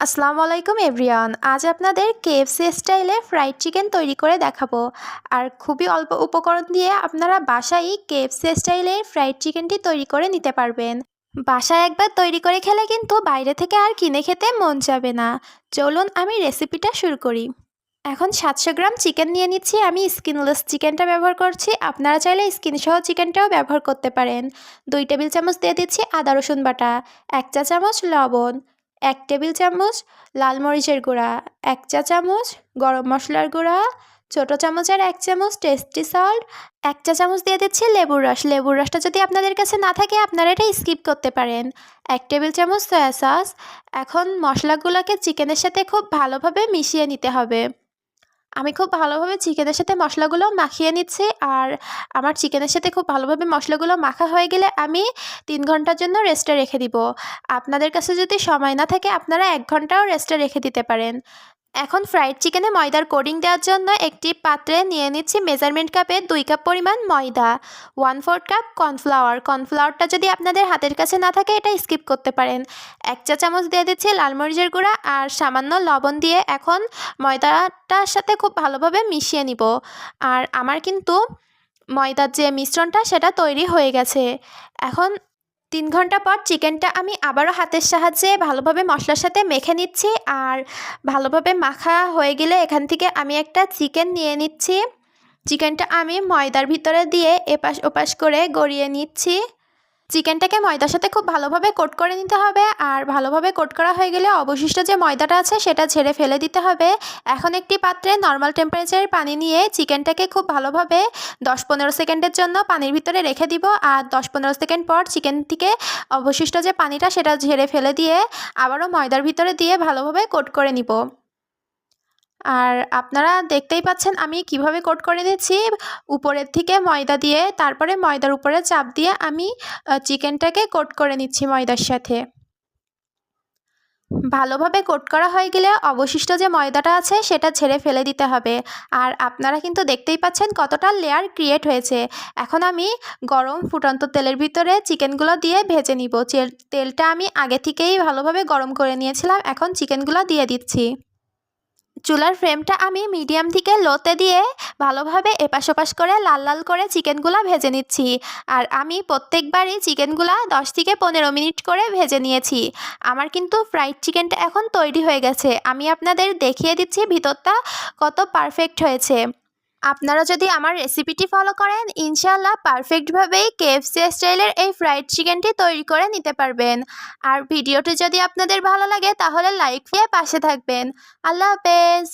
আসসালামু আলাইকুম এভরিওয়ান। আজ আপনাদের কেএফসি স্টাইলে ফ্রাইড চিকেন তৈরি করে দেখাবো। আর খুবই অল্প উপকরণ দিয়ে আপনারা বাসায়ই কেএফসি স্টাইলে ফ্রাইড চিকেনটি তৈরি করে নিতে পারবেন। বাসায় একবার তৈরি করে খেলে কিন্তু বাইরে থেকে আর কিনে খেতে মন যাবে না। চলুন আমি রেসিপিটা শুরু করি। এখন 700 গ্রাম চিকেন নিয়ে নিচ্ছি। আমি স্কিনলেস চিকেনটা ব্যবহার করছি, আপনারা চাইলে স্কিন সহ চিকেনটাও ব্যবহার করতে পারেন। 2 টেবিল চামচ দিয়ে দিচ্ছি আদা রসুন বাটা, 1 চা চামচ লবণ, 1 টেবিল চামচ লাল মরিচের গুঁড়া, 1 চা চামচ গরম মশলার গুঁড়া, ছোটো চামচের 1 চামচ টেস্টি সল্ট, 1 চা চামচ দিয়ে দিচ্ছি লেবুর রস। লেবুর রসটা যদি আপনাদের কাছে না থাকে আপনারা এটা স্কিপ করতে পারেন। 1 টেবিল চামচ সয়া সস। এখন মশলাগুলোকে চিকেনের সাথে খুব ভালোভাবে মিশিয়ে নিতে হবে। আমি খুব ভালোভাবে চিকেনের সাথে মশলাগুলো মাখিয়ে নিচ্ছি। আর আমার চিকেনের সাথে খুব ভালোভাবে মশলাগুলো মাখা হয়ে গেলে আমি 3 ঘন্টার জন্য রেস্টে রেখে দিব। আপনাদের কাছে যদি সময় না থাকে আপনারা 1 ঘন্টাও রেস্টে রেখে দিতে পারেন। এখন ফ্রাইড চিকেনে ময়দার কোটিং দেওয়ার জন্য একটি পাত্রে নিয়ে নিচ্ছি মেজারমেন্ট কাপে 2 কাপ পরিমাণ ময়দা, 1/4 কাপ কর্নফ্লাওয়ার। কর্নফ্লাওয়ারটা যদি আপনাদের হাতের কাছে না থাকে এটা স্কিপ করতে পারেন। 1 চা চামচ দিয়ে দিচ্ছি লাল মরিচের গুঁড়া আর সামান্য লবণ দিয়ে এখন ময়দাটার সাথে খুব ভালোভাবে মিশিয়ে নিব। আর আমার কিন্তু ময়দার যে মিশ্রণটা সেটা তৈরি হয়ে গেছে। এখন 3 ঘন্টা পর চিকেনটা আমি আবারও হাতের সাহায্যে ভালোভাবে মশলার সাথে মেখে নিচ্ছি। আর ভালোভাবে মাখা হয়ে গেলে এখান থেকে আমি একটা চিকেন নিয়ে নিচ্ছি। চিকেনটা আমি ময়দার ভিতরে দিয়ে এপাশ ওপাশ করে গড়িয়ে নিচ্ছি। চিকেনটাকে ময়দার সাথে খুব ভালোভাবে কোট করে নিতে হবে। আর ভালোভাবে কোট করা হয়ে গেলে অবশিষ্ট যে ময়দাটা আছে সেটা ঝেড়ে ফেলে দিতে হবে। এখন একটি পাত্রে নর্মাল টেম্পারেচারের পানি নিয়ে চিকেনটাকে খুব ভালোভাবে 10-15 সেকেন্ডের জন্য পানির ভিতরে রেখে দিব। আর 10-15 সেকেন্ড পর চিকেন থেকে অবশিষ্ট যে পানিটা সেটা ঝেড়ে ফেলে দিয়ে আবারও ময়দার ভিতরে দিয়ে ভালোভাবে কোট করে নিব। আর আপনারা দেখতেই পাচ্ছেন আমি কিভাবে কোট করে নিচ্ছি। উপরের থেকে ময়দা দিয়ে তারপরে ময়দার উপরে চাপ দিয়ে আমি চিকেনটাকে কোট করে নিচ্ছি ময়দার সাথে। ভালোভাবে কোট করা হয়ে গেলে অবশিষ্ট যে ময়দাটা আছে সেটা ঝেড়ে ফেলে দিতে হবে। আর আপনারা কিন্তু দেখতেই পাচ্ছেন কতটা লেয়ার ক্রিয়েট হয়েছে। এখন আমি গরম ফুটন্ত তেলের ভিতরে চিকেনগুলো দিয়ে ভেজে নিব। তেলটা আমি আগে থেকেই ভালোভাবে গরম করে নিয়েছিলাম। এখন চিকেনগুলো দিয়ে দিচ্ছি। চুলার ফ্লেমটা আমি মিডিয়াম থেকে লোতে দিয়ে ভালোভাবে এপাশ ওপাশ করে লাল লাল করে চিকেনগুলো ভেজে নিচ্ছি। আর আমি প্রত্যেকবারই চিকেনগুলো 10 থেকে 15 মিনিট করে ভেজে নিয়েছি। আমার কিন্তু ফ্রাইড চিকেনটা এখন তৈরি হয়ে গেছে। আমি আপনাদের দেখিয়ে দিচ্ছি ভিতরটা কত পারফেক্ট হয়েছে। আপনারা যদি আমার রেসিপিটি ফলো করেন ইনশাআল্লাহ পারফেক্টভাবেই কেএফসি স্টাইলের এই ফ্রাইড চিকেনটি তৈরি করে নিতে পারবেন। আর ভিডিওটি যদি আপনাদের ভালো লাগে তাহলে লাইক দিয়ে পাশে থাকবেন। আল্লাহ হাফেজ।